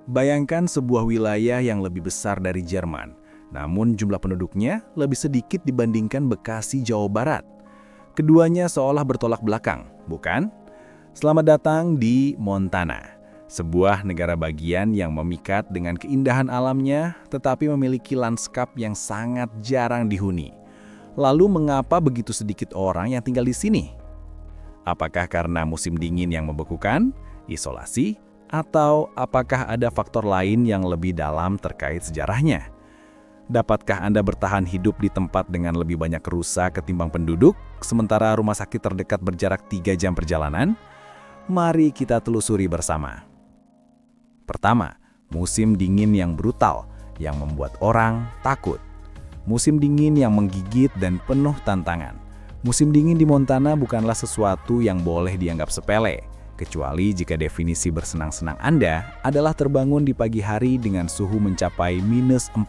Bayangkan sebuah wilayah yang lebih besar dari Jerman, namun jumlah penduduknya lebih sedikit dibandingkan Bekasi, Jawa Barat. Keduanya seolah bertolak belakang, bukan? Selamat datang di Montana, sebuah negara bagian yang memikat dengan keindahan alamnya, tetapi memiliki lanskap yang sangat jarang dihuni. Lalu mengapa begitu sedikit orang yang tinggal di sini? Apakah karena musim dingin yang membekukan, isolasi, atau apakah ada faktor lain yang lebih dalam terkait sejarahnya? Dapatkah Anda bertahan hidup di tempat dengan lebih banyak rusa ketimbang penduduk, sementara rumah sakit terdekat berjarak 3 jam perjalanan? Mari kita telusuri bersama. Pertama, musim dingin yang brutal, yang membuat orang takut. Musim dingin yang menggigit dan penuh tantangan. Musim dingin di Montana bukanlah sesuatu yang boleh dianggap sepele, kecuali jika definisi bersenang-senang Anda adalah terbangun di pagi hari dengan suhu mencapai minus 40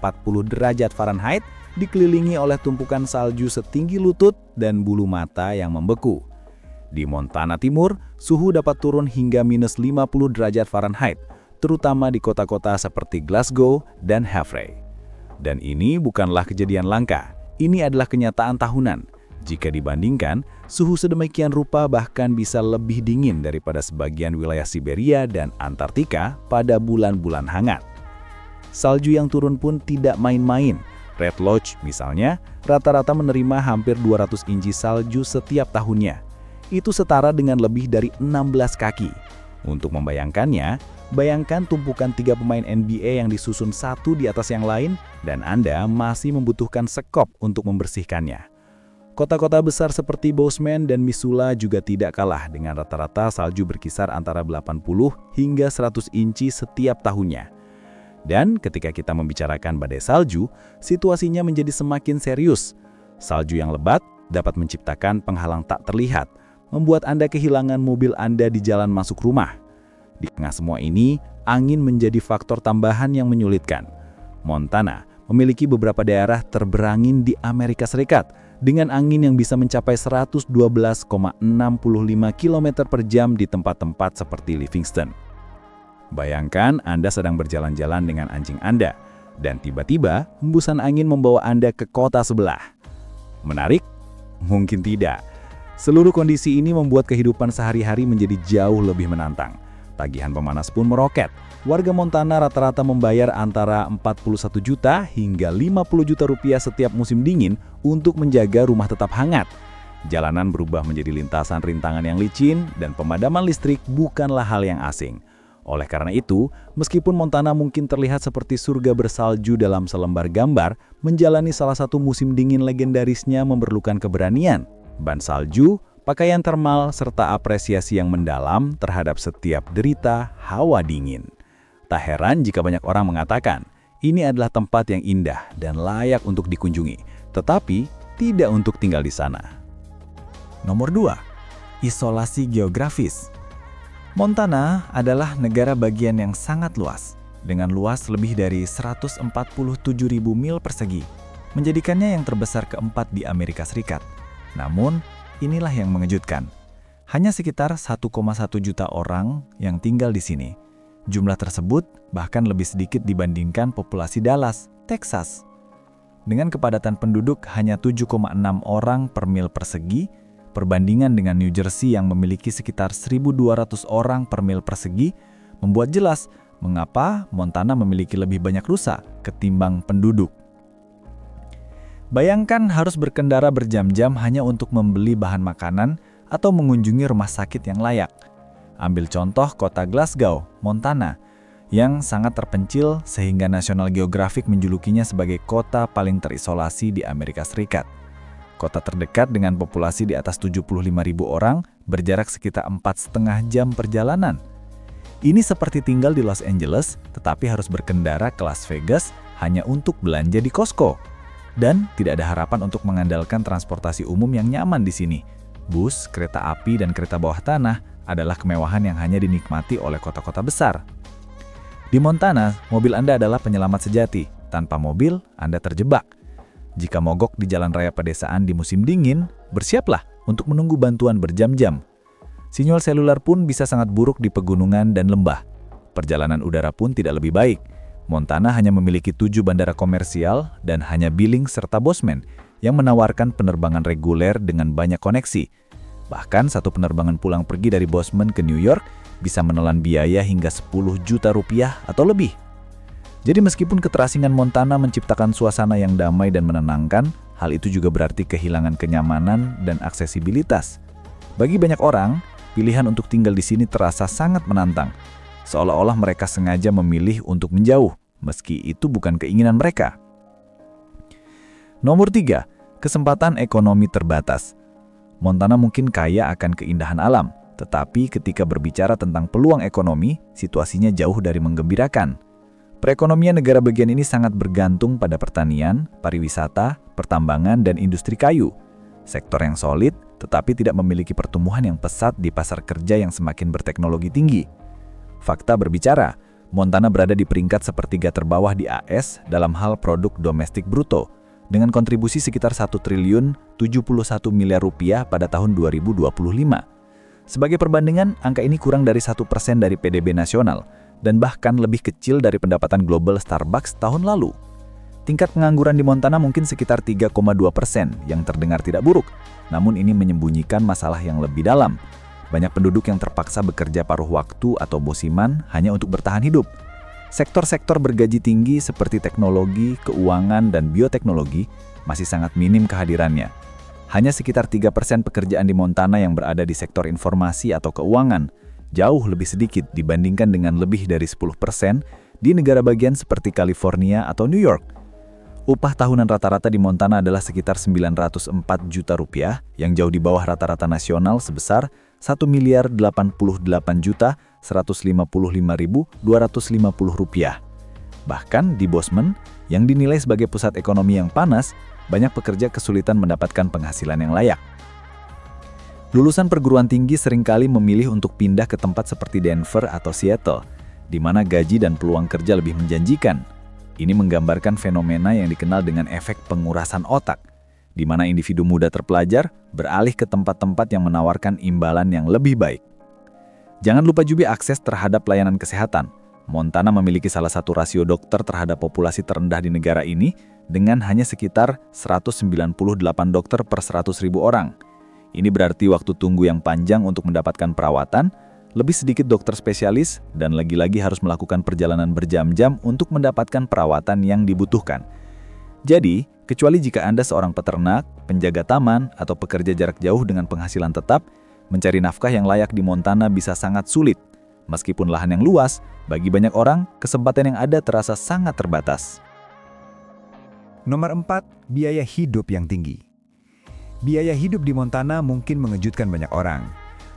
derajat Fahrenheit, dikelilingi oleh tumpukan salju setinggi lutut dan bulu mata yang membeku. Di Montana Timur, suhu dapat turun hingga minus 50 derajat Fahrenheit, terutama di kota-kota seperti Glasgow dan Havre. Dan ini bukanlah kejadian langka, ini adalah kenyataan tahunan. Jika dibandingkan, suhu sedemikian rupa bahkan bisa lebih dingin daripada sebagian wilayah Siberia dan Antartika pada bulan-bulan hangat. Salju yang turun pun tidak main-main. Red Lodge misalnya, rata-rata menerima hampir 200 inci salju setiap tahunnya. Itu setara dengan lebih dari 16 kaki. Untuk membayangkannya, bayangkan tumpukan 3 pemain NBA yang disusun satu di atas yang lain, dan Anda masih membutuhkan sekop untuk membersihkannya. Kota-kota besar seperti Bozeman dan Missoula juga tidak kalah dengan rata-rata salju berkisar antara 80 hingga 100 inci setiap tahunnya. Dan ketika kita membicarakan badai salju, situasinya menjadi semakin serius. Salju yang lebat dapat menciptakan penghalang tak terlihat, membuat Anda kehilangan mobil Anda di jalan masuk rumah. Di tengah semua ini, angin menjadi faktor tambahan yang menyulitkan. Montana memiliki beberapa daerah terberangin di Amerika Serikat, dengan angin yang bisa mencapai 112,65 km per jam di tempat-tempat seperti Livingston. Bayangkan Anda sedang berjalan-jalan dengan anjing Anda, dan tiba-tiba hembusan angin membawa Anda ke kota sebelah. Menarik? Mungkin tidak. Seluruh kondisi ini membuat kehidupan sehari-hari menjadi jauh lebih menantang. Tagihan pemanas pun meroket. Warga Montana rata-rata membayar antara 41 juta hingga 50 juta rupiah setiap musim dingin untuk menjaga rumah tetap hangat. Jalanan berubah menjadi lintasan rintangan yang licin dan pemadaman listrik bukanlah hal yang asing. Oleh karena itu, meskipun Montana mungkin terlihat seperti surga bersalju dalam selembar gambar, menjalani salah satu musim dingin legendarisnya memerlukan keberanian, ban salju, pakaian termal, serta apresiasi yang mendalam terhadap setiap derita hawa dingin. Tak heran jika banyak orang mengatakan, ini adalah tempat yang indah dan layak untuk dikunjungi, tetapi tidak untuk tinggal di sana. Nomor 2. Isolasi geografis. Montana adalah negara bagian yang sangat luas, dengan luas lebih dari 147.000 mil persegi, menjadikannya yang terbesar keempat di Amerika Serikat. Namun, inilah yang mengejutkan. Hanya sekitar 1,1 juta orang yang tinggal di sini. Jumlah tersebut bahkan lebih sedikit dibandingkan populasi Dallas, Texas. Dengan kepadatan penduduk hanya 7,6 orang per mil persegi, perbandingan dengan New Jersey yang memiliki sekitar 1.200 orang per mil persegi, membuat jelas mengapa Montana memiliki lebih banyak rusa ketimbang penduduk. Bayangkan harus berkendara berjam-jam hanya untuk membeli bahan makanan atau mengunjungi rumah sakit yang layak. Ambil contoh kota Glasgow, Montana, yang sangat terpencil sehingga National Geographic menjulukinya sebagai kota paling terisolasi di Amerika Serikat. Kota terdekat dengan populasi di atas 75.000 orang berjarak sekitar 4,5 jam perjalanan. Ini seperti tinggal di Los Angeles, tetapi harus berkendara ke Las Vegas hanya untuk belanja di Costco. Dan tidak ada harapan untuk mengandalkan transportasi umum yang nyaman di sini. Bus, kereta api, dan kereta bawah tanah adalah kemewahan yang hanya dinikmati oleh kota-kota besar. Di Montana, mobil Anda adalah penyelamat sejati. Tanpa mobil, Anda terjebak. Jika mogok di jalan raya pedesaan di musim dingin, bersiaplah untuk menunggu bantuan berjam-jam. Sinyal seluler pun bisa sangat buruk di pegunungan dan lembah. Perjalanan udara pun tidak lebih baik. Montana hanya memiliki 7 bandara komersial dan hanya Billings serta Bozeman yang menawarkan penerbangan reguler dengan banyak koneksi. Bahkan satu penerbangan pulang pergi dari Bozeman ke New York bisa menelan biaya hingga 10 juta rupiah atau lebih. Jadi meskipun keterasingan Montana menciptakan suasana yang damai dan menenangkan, hal itu juga berarti kehilangan kenyamanan dan aksesibilitas. Bagi banyak orang, pilihan untuk tinggal di sini terasa sangat menantang. Seolah-olah mereka sengaja memilih untuk menjauh, meski itu bukan keinginan mereka. Nomor 3, kesempatan ekonomi terbatas. Montana mungkin kaya akan keindahan alam, tetapi ketika berbicara tentang peluang ekonomi, situasinya jauh dari menggembirakan. Perekonomian negara bagian ini sangat bergantung pada pertanian, pariwisata, pertambangan, dan industri kayu. Sektor yang solid, tetapi tidak memiliki pertumbuhan yang pesat di pasar kerja yang semakin berteknologi tinggi. Fakta berbicara, Montana berada di peringkat sepertiga terbawah di AS dalam hal produk domestik bruto, dengan kontribusi sekitar 1,071 triliun rupiah pada tahun 2025. Sebagai perbandingan, angka ini kurang dari 1% dari PDB nasional, dan bahkan lebih kecil dari pendapatan global Starbucks tahun lalu. Tingkat pengangguran di Montana mungkin sekitar 3,2%, yang terdengar tidak buruk, namun ini menyembunyikan masalah yang lebih dalam. Banyak penduduk yang terpaksa bekerja paruh waktu atau musiman hanya untuk bertahan hidup. Sektor-sektor bergaji tinggi seperti teknologi, keuangan, dan bioteknologi masih sangat minim kehadirannya. Hanya sekitar 3% pekerjaan di Montana yang berada di sektor informasi atau keuangan, jauh lebih sedikit dibandingkan dengan lebih dari 10% di negara bagian seperti California atau New York. Upah tahunan rata-rata di Montana adalah sekitar 904 juta rupiah, yang jauh di bawah rata-rata nasional sebesar 1.088.155.250 rupiah. Bahkan di Bozeman, yang dinilai sebagai pusat ekonomi yang panas, banyak pekerja kesulitan mendapatkan penghasilan yang layak. Lulusan perguruan tinggi seringkali memilih untuk pindah ke tempat seperti Denver atau Seattle, di mana gaji dan peluang kerja lebih menjanjikan. Ini menggambarkan fenomena yang dikenal dengan efek pengurasan otak, di mana individu muda terpelajar beralih ke tempat-tempat yang menawarkan imbalan yang lebih baik. Jangan lupa juga akses terhadap layanan kesehatan. Montana memiliki salah satu rasio dokter terhadap populasi terendah di negara ini, dengan hanya sekitar 198 dokter per 100.000 orang. Ini berarti waktu tunggu yang panjang untuk mendapatkan perawatan, lebih sedikit dokter spesialis, dan lagi-lagi harus melakukan perjalanan berjam-jam untuk mendapatkan perawatan yang dibutuhkan. Jadi, kecuali jika Anda seorang peternak, penjaga taman, atau pekerja jarak jauh dengan penghasilan tetap, mencari nafkah yang layak di Montana bisa sangat sulit. Meskipun lahan yang luas, bagi banyak orang, kesempatan yang ada terasa sangat terbatas. Nomor 4, biaya hidup yang tinggi. Biaya hidup di Montana mungkin mengejutkan banyak orang.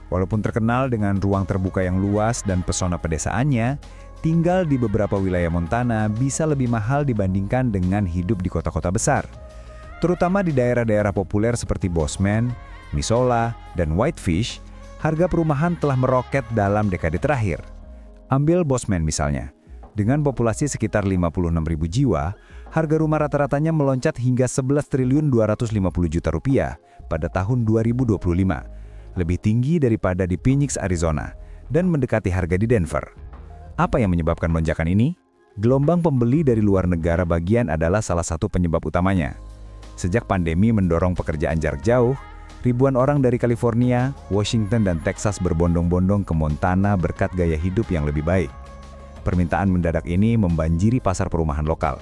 Walaupun terkenal dengan ruang terbuka yang luas dan pesona pedesaannya, tinggal di beberapa wilayah Montana bisa lebih mahal dibandingkan dengan hidup di kota-kota besar. Terutama di daerah-daerah populer seperti Bozeman, Missoula, dan Whitefish, harga perumahan telah meroket dalam dekade terakhir. Ambil Bozeman misalnya. Dengan populasi sekitar 56.000 jiwa, harga rumah rata-ratanya meloncat hingga 11.250 juta rupiah pada tahun 2025. Lebih tinggi daripada di Phoenix, Arizona, dan mendekati harga di Denver. Apa yang menyebabkan lonjakan ini? Gelombang pembeli dari luar negara bagian adalah salah satu penyebab utamanya. Sejak pandemi mendorong pekerjaan jarak jauh, ribuan orang dari California, Washington, dan Texas berbondong-bondong ke Montana berkat gaya hidup yang lebih baik. Permintaan mendadak ini membanjiri pasar perumahan lokal.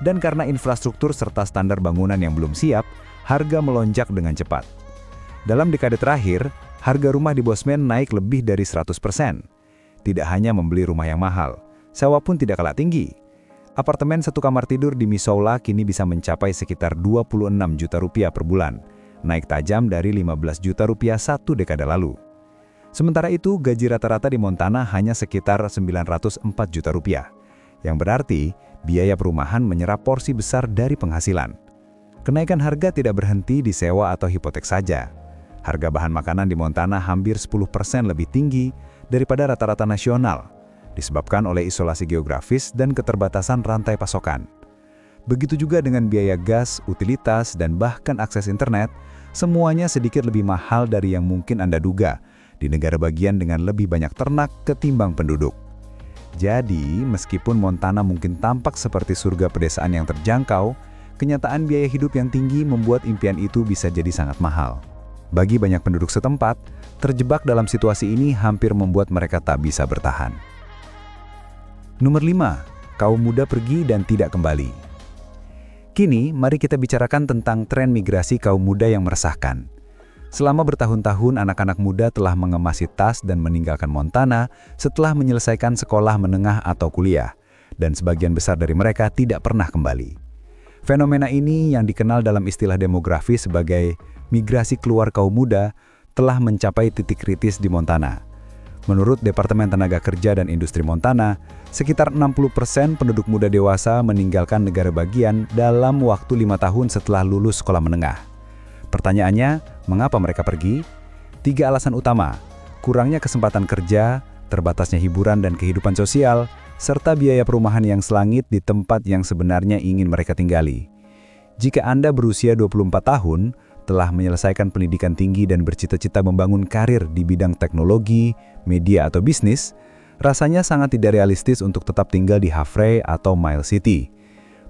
Dan karena infrastruktur serta standar bangunan yang belum siap, harga melonjak dengan cepat. Dalam dekade terakhir, harga rumah di Bozeman naik lebih dari 100%. Tidak hanya membeli rumah yang mahal, sewa pun tidak kalah tinggi. Apartemen satu kamar tidur di Missoula kini bisa mencapai sekitar 26 juta rupiah per bulan, naik tajam dari 15 juta rupiah satu dekade lalu. Sementara itu, gaji rata-rata di Montana hanya sekitar 904 juta rupiah, yang berarti biaya perumahan menyerap porsi besar dari penghasilan. Kenaikan harga tidak berhenti di sewa atau hipotek saja. Harga bahan makanan di Montana hampir 10% lebih tinggi daripada rata-rata nasional, disebabkan oleh isolasi geografis dan keterbatasan rantai pasokan. Begitu juga dengan biaya gas, utilitas, dan bahkan akses internet, semuanya sedikit lebih mahal dari yang mungkin Anda duga di negara bagian dengan lebih banyak ternak ketimbang penduduk. Jadi, meskipun Montana mungkin tampak seperti surga pedesaan yang terjangkau, kenyataan biaya hidup yang tinggi membuat impian itu bisa jadi sangat mahal. Bagi banyak penduduk setempat, terjebak dalam situasi ini hampir membuat mereka tak bisa bertahan. Nomor 5, kaum muda pergi dan tidak kembali. Kini, mari kita bicarakan tentang tren migrasi kaum muda yang meresahkan. Selama bertahun-tahun, anak-anak muda telah mengemasi tas dan meninggalkan Montana setelah menyelesaikan sekolah menengah atau kuliah, dan sebagian besar dari mereka tidak pernah kembali. Fenomena ini yang dikenal dalam istilah demografi sebagai migrasi keluar kaum muda telah mencapai titik kritis di Montana. Menurut Departemen Tenaga Kerja dan Industri Montana, sekitar 60% penduduk muda dewasa meninggalkan negara bagian dalam waktu 5 tahun setelah lulus sekolah menengah. Pertanyaannya, mengapa mereka pergi? 3 alasan utama: kurangnya kesempatan kerja, terbatasnya hiburan dan kehidupan sosial, serta biaya perumahan yang selangit di tempat yang sebenarnya ingin mereka tinggali. Jika Anda berusia 24 tahun, telah menyelesaikan pendidikan tinggi dan bercita-cita membangun karir di bidang teknologi, media atau bisnis, rasanya sangat tidak realistis untuk tetap tinggal di Havre atau Mile City.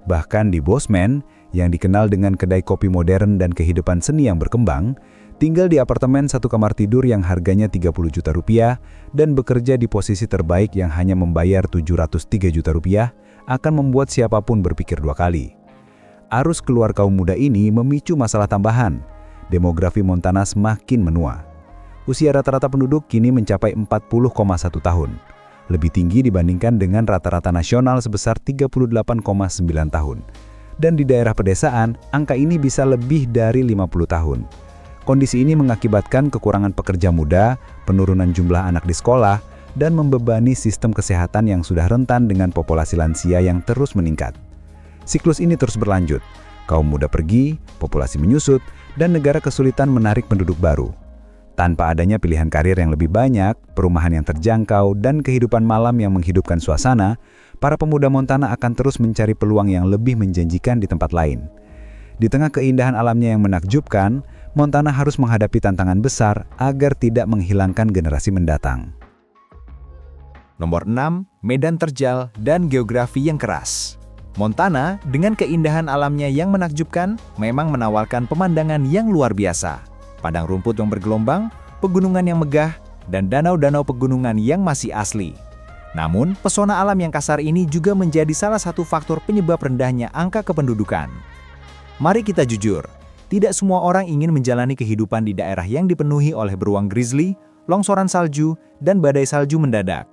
Bahkan di Bozeman, yang dikenal dengan kedai kopi modern dan kehidupan seni yang berkembang, tinggal di apartemen 1 kamar tidur yang harganya 30 juta rupiah dan bekerja di posisi terbaik yang hanya membayar 703 juta rupiah akan membuat siapapun berpikir 2 kali. Arus keluar kaum muda ini memicu masalah tambahan. Demografi Montana semakin menua. Usia rata-rata penduduk kini mencapai 40,1 tahun. Lebih tinggi dibandingkan dengan rata-rata nasional sebesar 38,9 tahun. Dan di daerah pedesaan, angka ini bisa lebih dari 50 tahun. Kondisi ini mengakibatkan kekurangan pekerja muda, penurunan jumlah anak di sekolah, dan membebani sistem kesehatan yang sudah rentan dengan populasi lansia yang terus meningkat. Siklus ini terus berlanjut. Kaum muda pergi, populasi menyusut, dan negara kesulitan menarik penduduk baru. Tanpa adanya pilihan karir yang lebih banyak, perumahan yang terjangkau, dan kehidupan malam yang menghidupkan suasana, para pemuda Montana akan terus mencari peluang yang lebih menjanjikan di tempat lain. Di tengah keindahan alamnya yang menakjubkan, Montana harus menghadapi tantangan besar agar tidak menghilangkan generasi mendatang. Nomor 6, medan terjal dan geografi yang keras. Montana, dengan keindahan alamnya yang menakjubkan, memang menawarkan pemandangan yang luar biasa. Padang rumput yang bergelombang, pegunungan yang megah, dan danau-danau pegunungan yang masih asli. Namun, pesona alam yang kasar ini juga menjadi salah satu faktor penyebab rendahnya angka kependudukan. Mari kita jujur, tidak semua orang ingin menjalani kehidupan di daerah yang dipenuhi oleh beruang grizzly, longsoran salju, dan badai salju mendadak.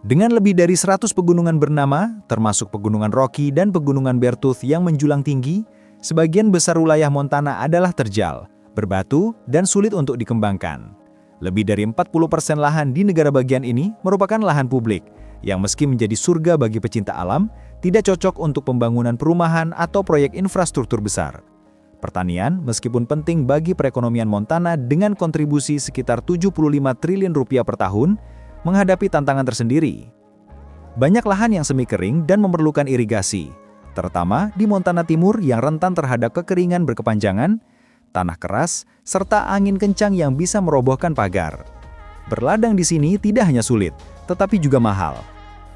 Dengan lebih dari 100 pegunungan bernama, termasuk pegunungan Rocky dan pegunungan Beartooth yang menjulang tinggi, sebagian besar wilayah Montana adalah terjal, berbatu, dan sulit untuk dikembangkan. Lebih dari 40% lahan di negara bagian ini merupakan lahan publik, yang meski menjadi surga bagi pecinta alam, tidak cocok untuk pembangunan perumahan atau proyek infrastruktur besar. Pertanian, meskipun penting bagi perekonomian Montana dengan kontribusi sekitar 75 triliun rupiah per tahun, menghadapi tantangan tersendiri. Banyak lahan yang semi kering dan memerlukan irigasi, terutama di Montana Timur yang rentan terhadap kekeringan berkepanjangan, tanah keras, serta angin kencang yang bisa merobohkan pagar. Berladang di sini tidak hanya sulit, tetapi juga mahal.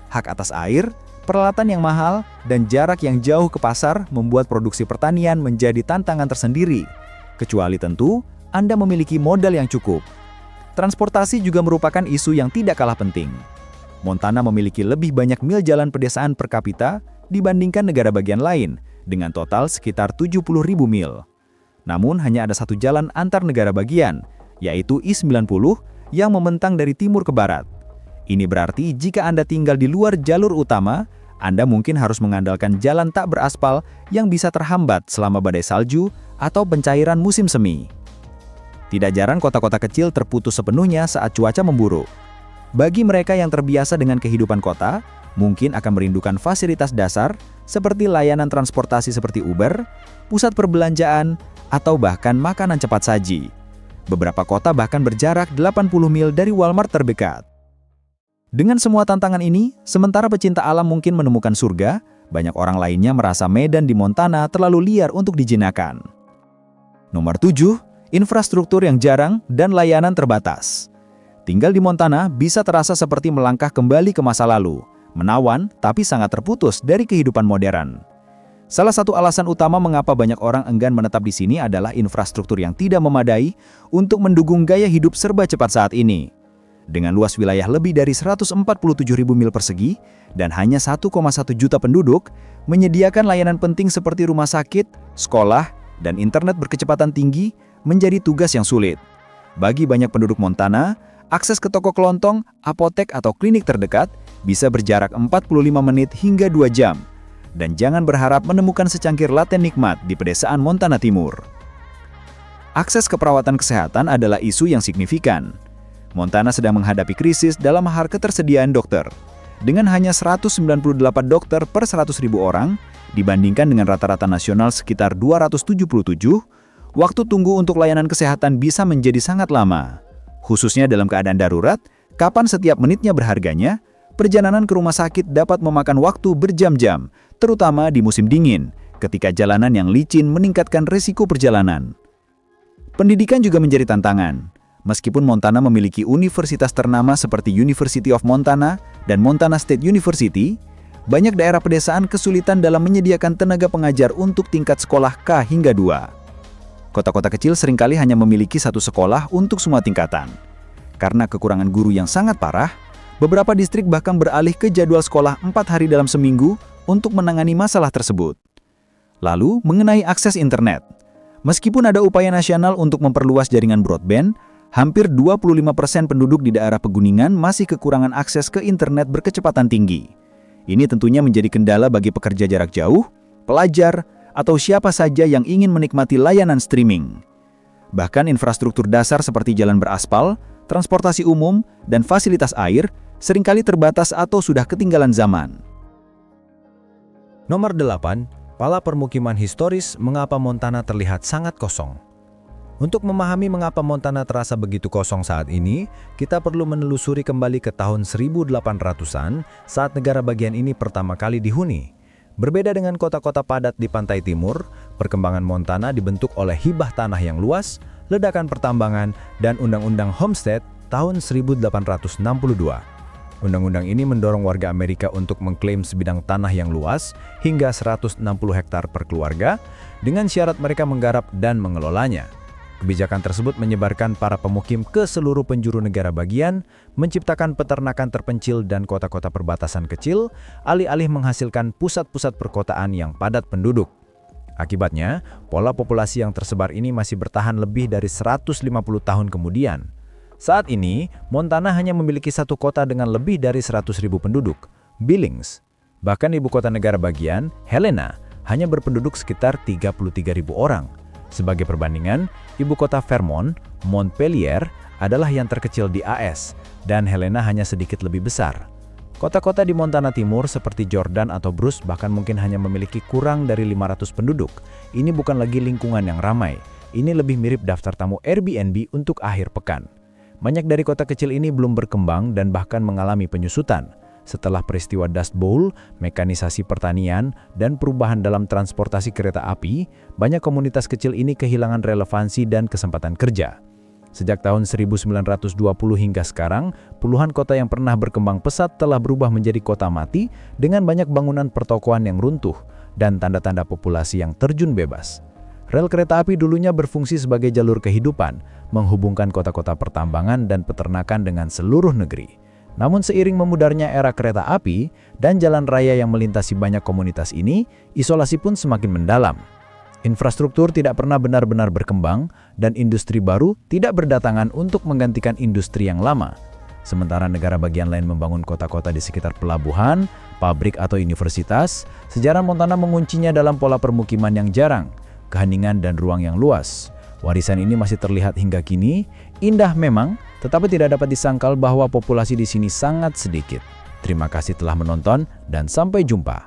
Hak atas air, peralatan yang mahal, dan jarak yang jauh ke pasar membuat produksi pertanian menjadi tantangan tersendiri, kecuali tentu Anda memiliki modal yang cukup. Transportasi juga merupakan isu yang tidak kalah penting. Montana memiliki lebih banyak mil jalan pedesaan per kapita dibandingkan negara bagian lain, dengan total sekitar 70.000 mil. Namun hanya ada satu jalan antar negara bagian, yaitu I-90 yang membentang dari timur ke barat. Ini berarti jika Anda tinggal di luar jalur utama, Anda mungkin harus mengandalkan jalan tak beraspal yang bisa terhambat selama badai salju atau pencairan musim semi. Tidak jarang kota-kota kecil terputus sepenuhnya saat cuaca memburuk. Bagi mereka yang terbiasa dengan kehidupan kota, mungkin akan merindukan fasilitas dasar seperti layanan transportasi seperti Uber, pusat perbelanjaan, atau bahkan makanan cepat saji. Beberapa kota bahkan berjarak 80 mil dari Walmart terdekat. Dengan semua tantangan ini, sementara pecinta alam mungkin menemukan surga, banyak orang lainnya merasa medan di Montana terlalu liar untuk dijinakan. Nomor 7, infrastruktur yang jarang dan layanan terbatas. Tinggal di Montana bisa terasa seperti melangkah kembali ke masa lalu, menawan, tapi sangat terputus dari kehidupan modern. Salah satu alasan utama mengapa banyak orang enggan menetap di sini adalah infrastruktur yang tidak memadai untuk mendukung gaya hidup serba cepat saat ini. Dengan luas wilayah lebih dari 147.000 mil persegi dan hanya 1,1 juta penduduk, menyediakan layanan penting seperti rumah sakit, sekolah, dan internet berkecepatan tinggi menjadi tugas yang sulit. Bagi banyak penduduk Montana, akses ke toko kelontong, apotek, atau klinik terdekat bisa berjarak 45 menit hingga 2 jam. Dan jangan berharap menemukan secangkir latte nikmat di pedesaan Montana Timur. Akses ke perawatan kesehatan adalah isu yang signifikan. Montana sedang menghadapi krisis dalam hal ketersediaan dokter. Dengan hanya 198 dokter per 100.000 orang, dibandingkan dengan rata-rata nasional sekitar 277, waktu tunggu untuk layanan kesehatan bisa menjadi sangat lama. Khususnya dalam keadaan darurat, kapan setiap menitnya berharganya, perjalanan ke rumah sakit dapat memakan waktu berjam-jam, terutama di musim dingin, ketika jalanan yang licin meningkatkan risiko perjalanan. Pendidikan juga menjadi tantangan. Meskipun Montana memiliki universitas ternama seperti University of Montana dan Montana State University, banyak daerah pedesaan kesulitan dalam menyediakan tenaga pengajar untuk tingkat sekolah K hingga 2. Kota-kota kecil seringkali hanya memiliki satu sekolah untuk semua tingkatan. Karena kekurangan guru yang sangat parah, beberapa distrik bahkan beralih ke jadwal sekolah 4 hari dalam seminggu untuk menangani masalah tersebut. Lalu, mengenai akses internet. Meskipun ada upaya nasional untuk memperluas jaringan broadband, hampir 25% penduduk di daerah pegunungan masih kekurangan akses ke internet berkecepatan tinggi. Ini tentunya menjadi kendala bagi pekerja jarak jauh, pelajar, atau siapa saja yang ingin menikmati layanan streaming. Bahkan infrastruktur dasar seperti jalan beraspal, transportasi umum, dan fasilitas air seringkali terbatas atau sudah ketinggalan zaman. Nomor 8, pola permukiman historis mengapa Montana terlihat sangat kosong. Untuk memahami mengapa Montana terasa begitu kosong saat ini, kita perlu menelusuri kembali ke tahun 1800-an saat negara bagian ini pertama kali dihuni. Berbeda dengan kota-kota padat di pantai timur, perkembangan Montana dibentuk oleh hibah tanah yang luas, ledakan pertambangan, dan Undang-Undang Homestead tahun 1862. Undang-undang ini mendorong warga Amerika untuk mengklaim sebidang tanah yang luas hingga 160 hektar per keluarga dengan syarat mereka menggarap dan mengelolanya. Kebijakan tersebut menyebarkan para pemukim ke seluruh penjuru negara bagian, menciptakan peternakan terpencil dan kota-kota perbatasan kecil, alih-alih menghasilkan pusat-pusat perkotaan yang padat penduduk. Akibatnya, pola populasi yang tersebar ini masih bertahan lebih dari 150 tahun kemudian. Saat ini, Montana hanya memiliki satu kota dengan lebih dari 100.000 penduduk, Billings. Bahkan ibu kota negara bagian, Helena, hanya berpenduduk sekitar 33.000 orang. Sebagai perbandingan, ibu kota Vermont, Montpelier, adalah yang terkecil di AS, dan Helena hanya sedikit lebih besar. Kota-kota di Montana Timur seperti Jordan atau Bruce bahkan mungkin hanya memiliki kurang dari 500 penduduk. Ini bukan lagi lingkungan yang ramai, ini lebih mirip daftar tamu Airbnb untuk akhir pekan. Banyak dari kota kecil ini belum berkembang dan bahkan mengalami penyusutan. Setelah peristiwa Dust Bowl, mekanisasi pertanian, dan perubahan dalam transportasi kereta api, banyak komunitas kecil ini kehilangan relevansi dan kesempatan kerja. Sejak tahun 1920 hingga sekarang, puluhan kota yang pernah berkembang pesat telah berubah menjadi kota mati dengan banyak bangunan pertokoan yang runtuh dan tanda-tanda populasi yang terjun bebas. Rel kereta api dulunya berfungsi sebagai jalur kehidupan, menghubungkan kota-kota pertambangan dan peternakan dengan seluruh negeri. Namun seiring memudarnya era kereta api dan jalan raya yang melintasi banyak komunitas ini, isolasi pun semakin mendalam. Infrastruktur tidak pernah benar-benar berkembang dan industri baru tidak berdatangan untuk menggantikan industri yang lama. Sementara negara bagian lain membangun kota-kota di sekitar pelabuhan, pabrik atau universitas, sejarah Montana menguncinya dalam pola permukiman yang jarang, keheningan dan ruang yang luas. Warisan ini masih terlihat hingga kini, indah memang, tetapi tidak dapat disangkal bahwa populasi di sini sangat sedikit. Terima kasih telah menonton dan sampai jumpa.